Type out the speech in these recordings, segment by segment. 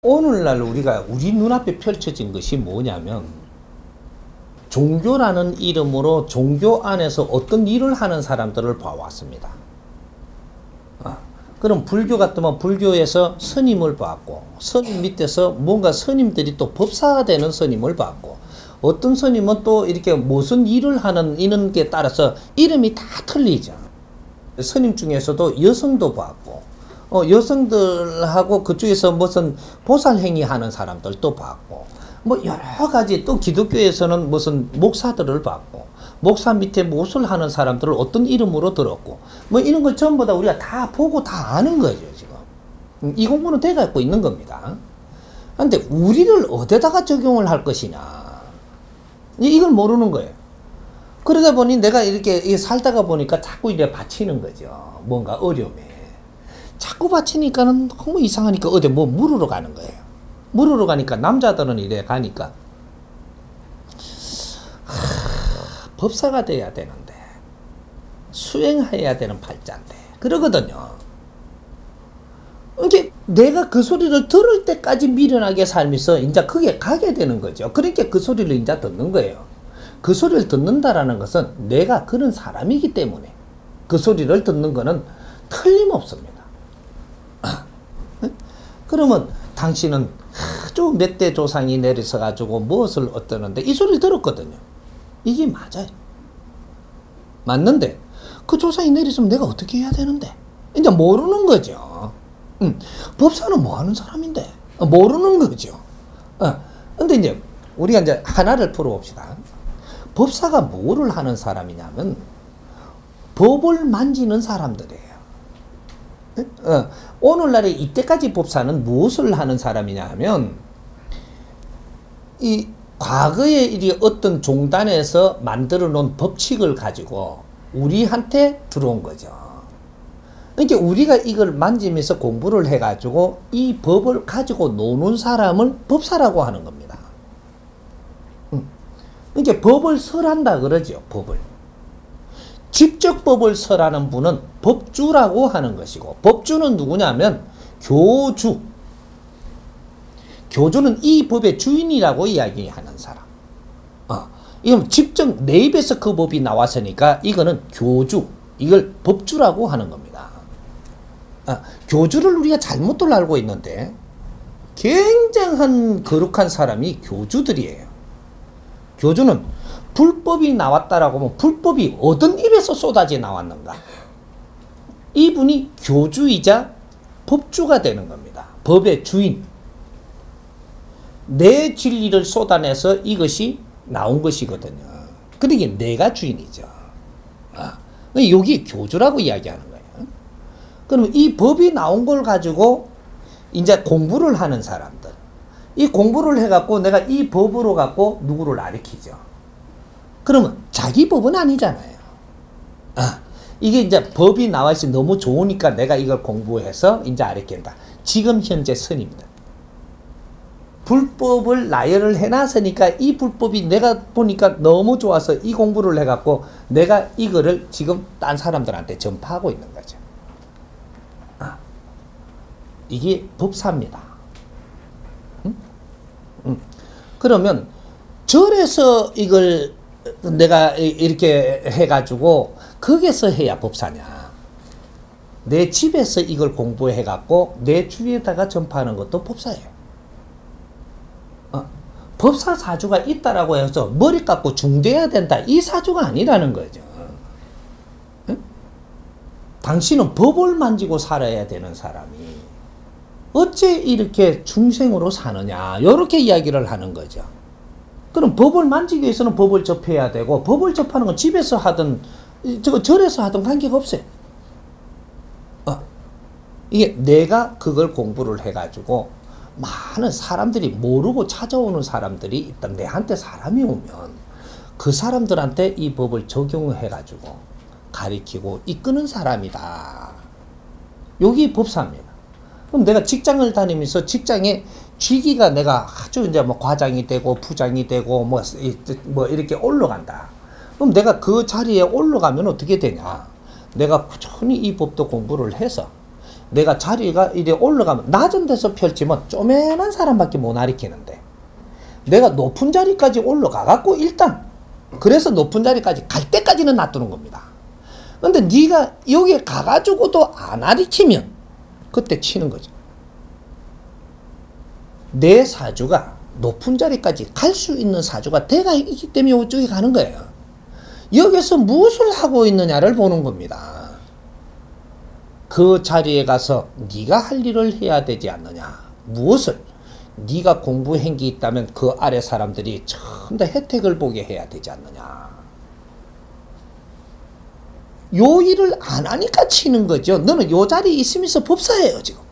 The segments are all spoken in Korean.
오늘날 우리 눈앞에 펼쳐진 것이 뭐냐면, 종교라는 이름으로 종교 안에서 어떤 일을 하는 사람들을 봐왔습니다. 그럼 불교 같으면 불교에서 스님을 봤고, 스님 밑에서 뭔가 스님들이 또 법사가 되는 스님을 봤고, 어떤 스님은 또 이렇게 무슨 일을 하는 이런 게 따라서 이름이 다 틀리죠. 스님 중에서도 여성도 봤고, 여성들하고 그쪽에서 무슨 보살행위 하는 사람들도 봤고, 뭐 여러 가지, 또 기독교에서는 무슨 목사들을 봤고, 목사 밑에 무엇을 하는 사람들을 어떤 이름으로 들었고, 뭐 이런 걸 전부 다 우리가 다 보고 다 아는 거죠, 지금. 이 공부는 돼갖고 있는 겁니다. 근데 우리를 어디다가 적용을 할 것이냐, 이걸 모르는 거예요. 그러다 보니 내가 이렇게 살다가 보니까 자꾸 이래 받치는 거죠. 뭔가 어려움에. 자꾸 받치니까는 너무 이상하니까 어디 뭐 물으러 가는 거예요. 물으러 가니까 남자들은 이래 가니까 법사가 돼야 되는데, 수행해야 되는 팔자인데 그러거든요. 이게 내가 그 소리를 들을 때까지 미련하게 살면서 이제 그게 가게 되는 거죠. 그러니까 그 소리를 이제 듣는 거예요. 그 소리를 듣는다라는 것은 내가 그런 사람이기 때문에 그 소리를 듣는 거는 틀림없습니다. 그러면 당신은 아주 몇 대 조상이 내려서 가지고 무엇을 어떠는데 이 소리를 들었거든요. 이게 맞아요. 맞는데 그 조상이 내렸으면 내가 어떻게 해야 되는데? 이제 모르는 거죠. 법사는 뭐 하는 사람인데? 모르는 거죠. 근데 이제 우리가 이제 하나를 풀어봅시다. 법사가 뭐를 하는 사람이냐면 법을 만지는 사람들이에요. 오늘날에 이때까지 법사는 무엇을 하는 사람이냐 하면, 이 과거에 이 어떤 종단에서 만들어 놓은 법칙을 가지고 우리한테 들어온 거죠. 그러니까 우리가 이걸 만지면서 공부를 해가지고 이 법을 가지고 노는 사람을 법사라고 하는 겁니다. 그러니까 법을 설한다 그러죠. 법을. 직접 법을 설하는 분은 법주라고 하는 것이고, 법주는 누구냐면 교주. 교주는 이 법의 주인이라고 이야기하는 사람. 이건 직접 내 입에서 그 법이 나왔으니까 이거는 교주, 이걸 법주라고 하는 겁니다. 교주를 우리가 잘못들 알고 있는데 굉장한 거룩한 사람이 교주들이에요. 교주는 불법이 나왔다라고 하면 불법이 어떤 입에서 쏟아져 나왔는가? 이분이 교주이자 법주가 되는 겁니다. 법의 주인. 내 진리를 쏟아내서 이것이 나온 것이거든요. 그러니까 내가 주인이죠. 여기 교주라고 이야기하는 거예요. 그러면 이 법이 나온 걸 가지고 이제 공부를 하는 사람들. 이 공부를 해갖고 내가 이 법으로 갖고 누구를 가르치죠. 그러면 자기 법은 아니잖아요. 이게 이제 법이 나와 있어 너무 좋으니까 내가 이걸 공부해서 이제 가르친다. 지금 현재 스님들. 불법을 나열을 해놨으니까 이 불법이 내가 보니까 너무 좋아서 이 공부를 해갖고 내가 이거를 지금 딴 사람들한테 전파하고 있는 거죠. 이게 법사입니다. 그러면 절에서 이걸 내가 이렇게 해가지고 거기서 해야 법사냐? 내 집에서 이걸 공부해갖고 내 주위에다가 전파하는 것도 법사예요. 법사 사주가 있다라고 해서 머리 깎고 중대해야 된다, 이 사주가 아니라는 거죠. 당신은 법을 만지고 살아야 되는 사람이 어째 이렇게 중생으로 사느냐, 이렇게 이야기를 하는 거죠. 그럼 법을 만지기 위해서는 법을 접해야 되고, 법을 접하는 건 집에서 하든 절에서 하든 관계가 없어요. 이게 내가 그걸 공부를 해가지고 많은 사람들이 모르고 찾아오는 사람들이 있다. 내한테 사람이 오면 그 사람들한테 이 법을 적용해가지고 가리키고 이끄는 사람이다. 여기 법사입니다. 그럼 내가 직장을 다니면서 직장에 직위가 내가 아주 이제 뭐 과장이 되고 부장이 되고 뭐 이렇게 올라간다. 그럼 내가 그 자리에 올라가면 어떻게 되냐? 내가 꾸준히 이 법도 공부를 해서 내가 자리가 이래 올라가면 낮은 데서 펼치면 쪼매난 사람밖에 못 가리키는데 내가 높은 자리까지 올라가 갖고 일단 그래서 높은 자리까지 갈 때까지는 놔두는 겁니다. 근데 네가 여기에 가가지고도 안 가리키면 그때 치는 거죠. 내 사주가 높은 자리까지 갈 수 있는 사주가 돼가 있기 때문에 이쪽에 가는 거예요. 여기서 무엇을 하고 있느냐를 보는 겁니다. 그 자리에 가서 네가 할 일을 해야 되지 않느냐. 무엇을? 네가 공부한 게 있다면 그 아래 사람들이 전부 다 혜택을 보게 해야 되지 않느냐. 요 일을 안 하니까 치는 거죠. 너는 요 자리에 있으면서 법사예요 지금.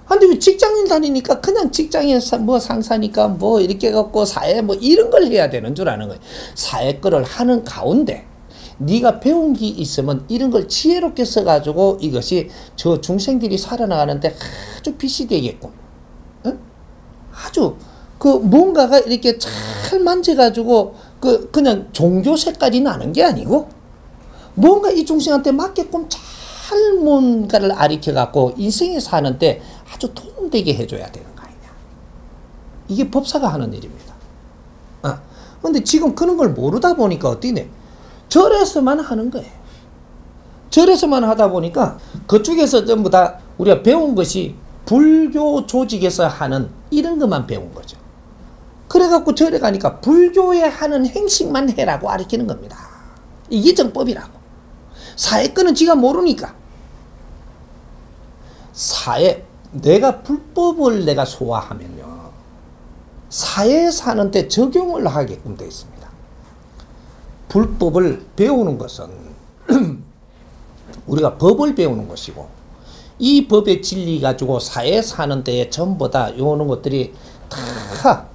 근데 왜 직장인 다니니까 그냥 직장에 뭐 상사니까 뭐 이렇게 갖고 사회 뭐 이런 걸 해야 되는 줄 아는 거예요. 사회 거를 하는 가운데 네가 배운 게 있으면 이런 걸 지혜롭게 써가지고 이것이 저 중생들이 살아나가는데 아주 빛이 되겠군. 응? 아주 그 뭔가가 이렇게 잘 만져가지고 그냥 종교 색깔이 나는 게 아니고 뭔가 이 중생한테 맞게끔 잘 뭔가를 가르쳐갖고 인생에 사는데 아주 도움되게 해줘야 되는 거 아니냐. 이게 법사가 하는 일입니다. 근데 지금 그런 걸 모르다 보니까 어떻게 절에서만 하는 거예요. 절에서만 하다 보니까 그쪽에서 전부 다 우리가 배운 것이 불교 조직에서 하는 이런 것만 배운 거죠. 그래갖고 절에 가니까 불교에 하는 행식만 해라고 가르치는 겁니다. 이게 정법이라고. 사회 거는 지가 모르니까. 사회, 내가 불법을 내가 소화하면요. 사회에 사는데 적용을 하게끔 되어 있습니다. 불법을 배우는 것은 우리가 법을 배우는 것이고 이 법의 진리 가지고 사회에 사는 데에 전부 다 요런 것들이 다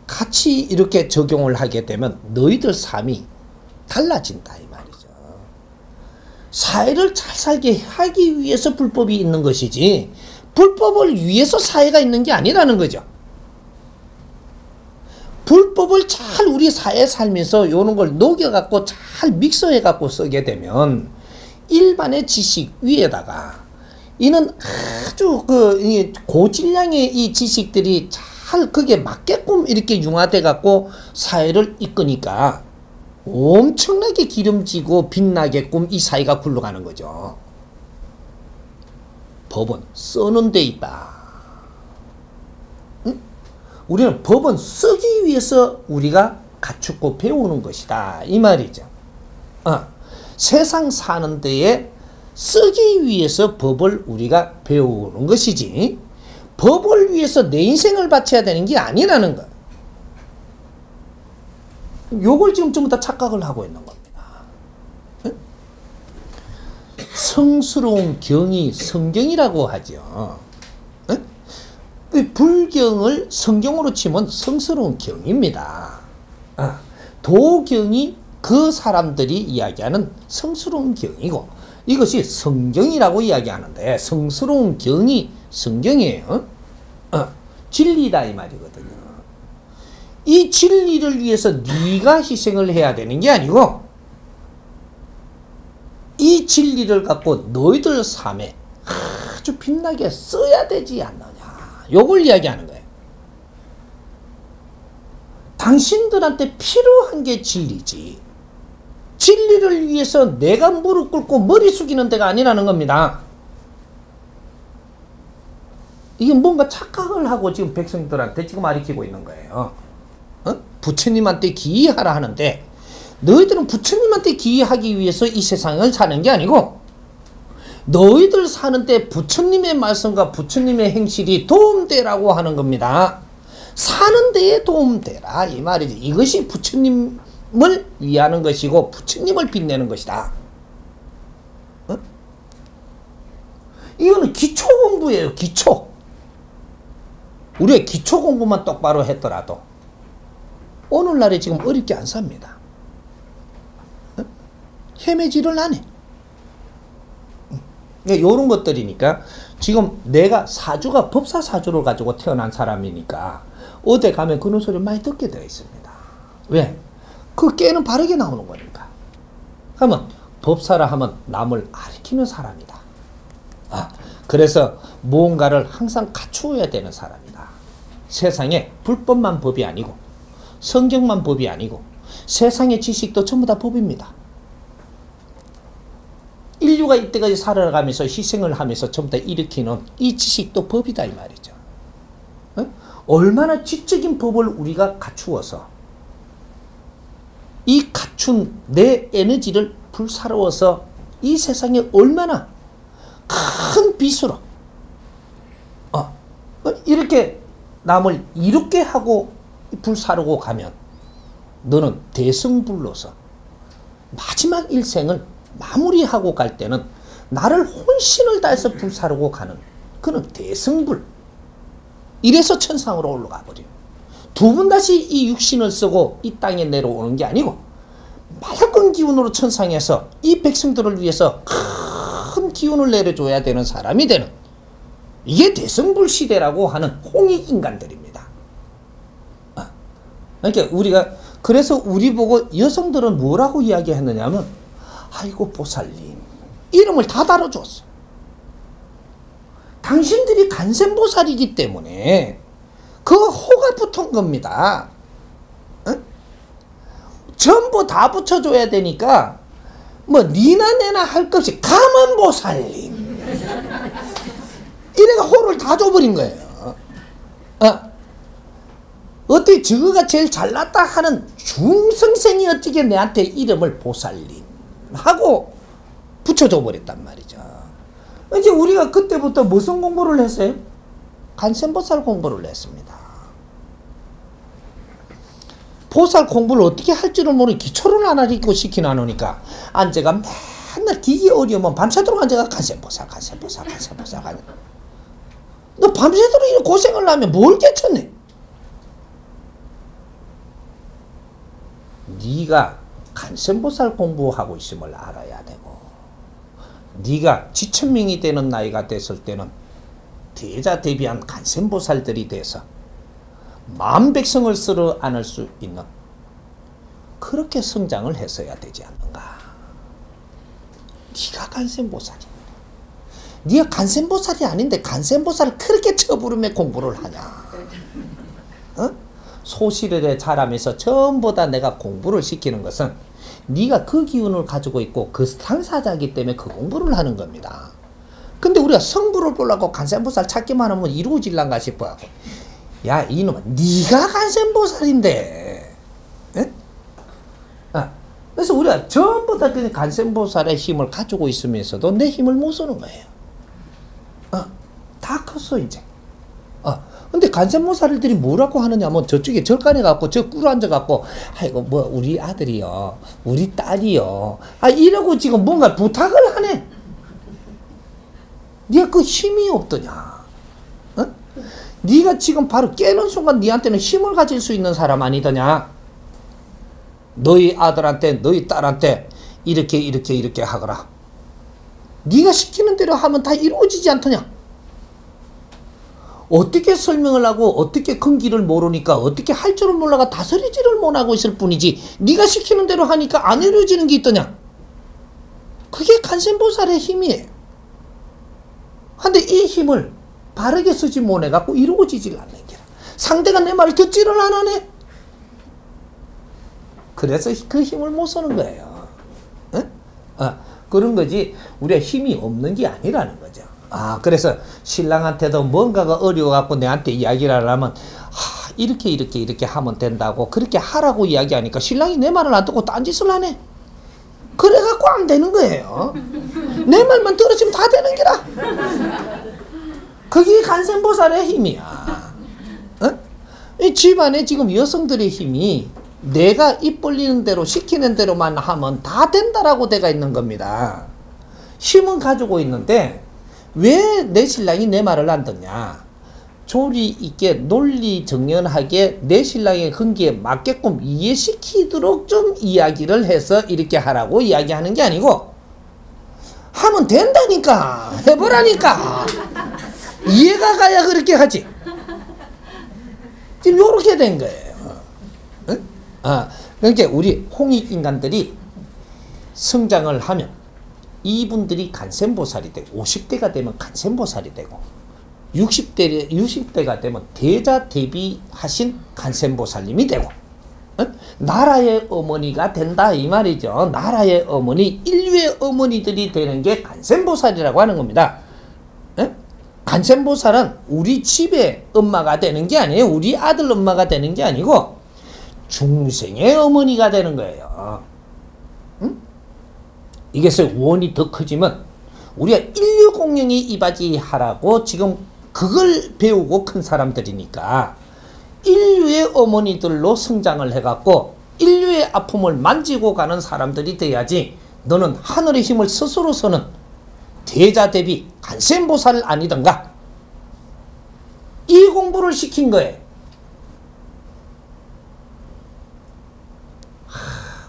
같이 이렇게 적용을 하게 되면 너희들 삶이 달라진다 이 말이죠. 사회를 잘 살게 하기 위해서 불법이 있는 것이지 불법을 위해서 사회가 있는 게 아니라는 거죠. 불법을 잘 우리 사회에 살면서 요런 걸 녹여갖고 잘 믹서해갖고 쓰게 되면 일반의 지식 위에다가 이는 아주 고질량의 이 지식들이 잘 그게 맞게끔 이렇게 융화돼갖고 사회를 이끄니까 엄청나게 기름지고 빛나게끔 이 사회가 굴러가는 거죠. 법은 쓰는 데 있다. 우리는 법은 쓰기 위해서 우리가 갖추고 배우는 것이다 이 말이죠. 세상 사는 데에 쓰기 위해서 법을 우리가 배우는 것이지 법을 위해서 내 인생을 바쳐야 되는 게 아니라는 것. 요걸 지금 전부 다 착각을 하고 있는 겁니다. 성스러운 경이 성경이라고 하죠. 불경을 성경으로 치면 성스러운 경입니다. 도경이 그 사람들이 이야기하는 성스러운 경이고 이것이 성경이라고 이야기하는데 성스러운 경이 성경이에요. 진리다 이 말이거든요. 이 진리를 위해서 네가 희생을 해야 되는 게 아니고 이 진리를 갖고 너희들 삶에 아주 빛나게 써야 되지 않느냐. 요걸 이야기하는 거예요. 당신들한테 필요한 게 진리지. 진리를 위해서 내가 무릎 꿇고 머리 숙이는 데가 아니라는 겁니다. 이게 뭔가 착각을 하고 지금 백성들한테 지금 가르치고 있는 거예요. 부처님한테 기이하라 하는데 너희들은 부처님한테 기이하기 위해서 이 세상을 사는 게 아니고 너희들 사는데 부처님의 말씀과 부처님의 행실이 도움되라고 하는 겁니다. 사는 데에 도움되라 이 말이지. 이것이 부처님을 위하는 것이고 부처님을 빛내는 것이다. 이거는 기초 공부예요. 기초. 우리가 기초 공부만 똑바로 했더라도 오늘날에 지금 어렵게 안 삽니다. 헤매지를 안 해. 요런 것들이니까 지금 내가 사주가 법사 사주를 가지고 태어난 사람이니까 어디 가면 그런 소리 많이 듣게 되어 있습니다. 왜? 그 깨는 바르게 나오는 거니까. 그러면 법사라 하면 남을 가리키는 사람이다. 그래서 무언가를 항상 갖추어야 되는 사람이다. 세상에 불법만 법이 아니고 성경만 법이 아니고 세상의 지식도 전부 다 법입니다. 인류가 이때까지 살아가면서 희생을 하면서 전부 다 일으키는 이 지식도 법이다 이 말이죠. 얼마나 지적인 법을 우리가 갖추어서 이 갖춘 내 에너지를 불사르워서 이 세상에 얼마나 큰 빛으로 이렇게 남을 이롭게 하고 불사르고 가면 너는 대성불로서 마지막 일생을 마무리하고 갈 때는 나를 혼신을 다해서 불사르고 가는 그는 대성불. 이래서 천상으로 올라가 버려요. 두 번 다시 이 육신을 쓰고 이 땅에 내려오는 게 아니고 맑은 기운으로 천상에서 이 백성들을 위해서 큰 기운을 내려줘야 되는 사람이 되는 이게 대성불 시대라고 하는 홍익인간들입니다. 그러니까 우리가 그래서 우리 보고 여성들은 뭐라고 이야기했느냐면 아이고 보살님 이름을 다 달아줬어. 당신들이 간센보살이기 때문에 그 호가 붙은 겁니다. 전부 다 붙여줘야 되니까 뭐 니나 내나 할 것 없이 가만보살님 이래가 호를 다 줘버린 거예요. 어떻게 저거가 제일 잘났다 하는 중성생이 어떻게 내한테 이름을 보살님 하고 붙여줘 버렸단 말이죠. 이제 우리가 그때부터 무슨 공부를 했어요? 간센보살 공부를 했습니다. 보살 공부를 어떻게 할 줄을 모르니 기초를 안 하리고 시키나 놓으니까 앉아가 맨날 기기 어려우면 밤새도록 앉아가 간센보살 너 밤새도록 이렇게 고생을 하면 뭘 깨쳤네? 네가 간센보살 공부하고 있음을 알아야 되고 네가 지천명이 되는 나이가 됐을 때는 대자대비한 간센보살들이 돼서 만백성을 쓸어 안을 수 있는 그렇게 성장을 했어야 되지 않는가. 네가 간센보살이야. 네가 간센보살이 아닌데 간센보살을 그렇게 처부름에 공부를 하냐. 소시르에 자라면서 전부 다 내가 공부를 시키는 것은 네가 그 기운을 가지고 있고 그 당사자이기 때문에 그 공부를 하는 겁니다. 근데 우리가 성부를 보려고 간센보살 찾기만 하면 이루어질란가 싶어. 야 이놈아 네가 간센보살인데. 그래서 우리가 전부 다 그냥 간센보살의 힘을 가지고 있으면서도 내 힘을 못 쓰는 거예요. 다 컸어 이제. 근데 간센보살들이 뭐라고 하느냐면 저쪽에 절간에 갖고 저 꿇어 앉아 갖고 아이고 뭐 우리 아들이요 우리 딸이요 이러고 지금 뭔가 부탁을 하네. 네가 그 힘이 없더냐. 네가 지금 바로 깨는 순간 네한테는 힘을 가질 수 있는 사람 아니더냐. 너희 아들한테 너희 딸한테 이렇게 하거라. 네가 시키는 대로 하면 다 이루어지지 않더냐. 어떻게 설명을 하고 어떻게 큰 길을 모르니까 어떻게 할 줄을 몰라가 다스리지를 못하고 있을 뿐이지 네가 시키는 대로 하니까 안 이루어지는 게 있더냐. 그게 간센보살의 힘이에요. 근데 이 힘을 바르게 쓰지 못해갖고 이루어지질 않는 게 상대가 내 말을 듣지를 안 하네. 그래서 그 힘을 못 쓰는 거예요. 그런 거지 우리가 힘이 없는 게 아니라는 거죠. 그래서 신랑한테도 뭔가가 어려워갖고 내한테 이야기를 하면 이렇게 하면 된다고 그렇게 하라고 이야기하니까 신랑이 내 말을 안 듣고 딴짓을 하네. 그래갖고 안 되는 거예요. 내 말만 들으시면 다 되는 기라. 그게 간센보살의 힘이야. 이 집안에 지금 여성들의 힘이 내가 입 벌리는 대로 시키는 대로만 하면 다 된다라고 돼가 있는 겁니다. 힘은 가지고 있는데 왜 내 신랑이 내 말을 안 듣냐. 조리 있게 논리 정연하게 내 신랑의 흥기에 맞게끔 이해시키도록 좀 이야기를 해서 이렇게 하라고 이야기하는 게 아니고 하면 된다니까 해보라니까 이해가 가야 그렇게 하지. 지금 요렇게 된 거예요. 그러니까 우리 홍익인간들이 성장을 하면 이분들이 간센보살이 되고 50대가 되면 간센보살이 되고 60대가 되면 대자대비하신 간센보살님이 되고 나라의 어머니가 된다 이 말이죠. 나라의 어머니, 인류의 어머니들이 되는 게 간센보살이라고 하는 겁니다. 간센보살은 우리 집의 엄마가 되는 게 아니에요. 우리 아들 엄마가 되는 게 아니고 중생의 어머니가 되는 거예요. 이것의 원이 더 크지만 우리가 인류 공경이 이바지하라고 지금 그걸 배우고 큰 사람들이니까 인류의 어머니들로 성장을 해갖고 인류의 아픔을 만지고 가는 사람들이 돼야지 너는 하늘의 힘을 스스로서는 대자대비 간센보살 아니던가 이 공부를 시킨 거예요.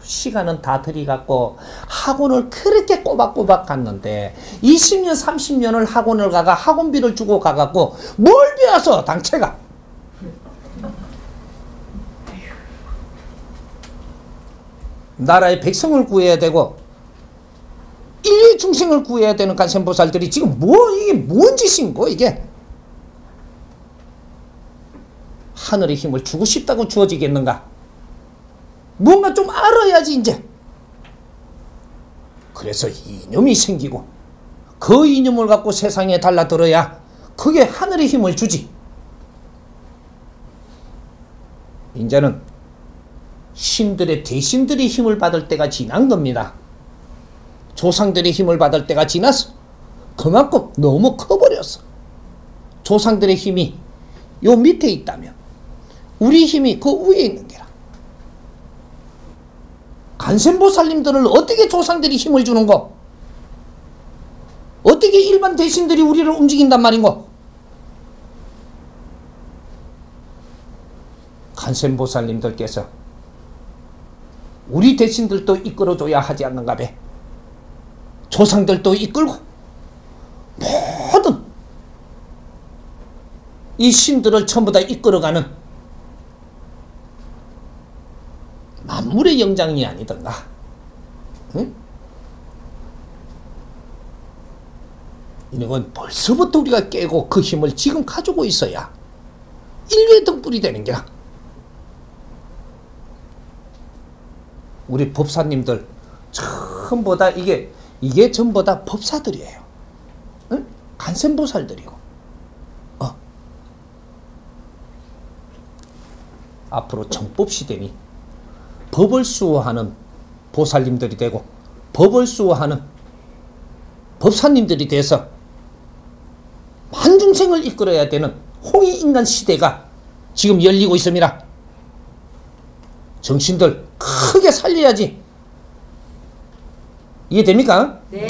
시간은 다 들이갖고 학원을 그렇게 꼬박꼬박 갔는데 20년 30년을 학원을 가가 학원비를 주고 가갖고 뭘 배워서 당체가 나라의 백성을 구해야 되고 인류의 중생을 구해야 되는 간센보살들이 지금 이게 뭔 짓인고 이게 하늘의 힘을 주고 싶다고 주어지겠는가? 뭔가 좀 알아야지 이제. 그래서 이념이 생기고 그 이념을 갖고 세상에 달라들어야 그게 하늘의 힘을 주지. 이제는 신들의 대신들이 힘을 받을 때가 지난 겁니다. 조상들의 힘을 받을 때가 지났어. 그만큼 너무 커버렸어. 조상들의 힘이 요 밑에 있다면 우리 힘이 그 위에 있는 게라. 간센보살님들을 어떻게 조상들이 힘을 주는고? 어떻게 일반 대신들이 우리를 움직인단 말인고? 간센보살님들께서 우리 대신들도 이끌어줘야 하지 않는가 배. 조상들도 이끌고 모든 이 신들을 전부 다 이끌어가는 만물의 영장이 아니던가. 응? 이건 벌써부터 우리가 깨고 그 힘을 지금 가지고 있어야 인류의 등불이 되는 게야. 우리 법사님들 전부 다 이게 전부 다 법사들이에요. 응? 간센보살들이고. 앞으로 정법시대니 법을 수호하는 보살님들이 되고 법을 수호하는 법사님들이 돼서 만중생을 이끌어야 되는 홍익인간 시대가 지금 열리고 있습니다. 정신들 크게 살려야지. 이해됩니까? 네.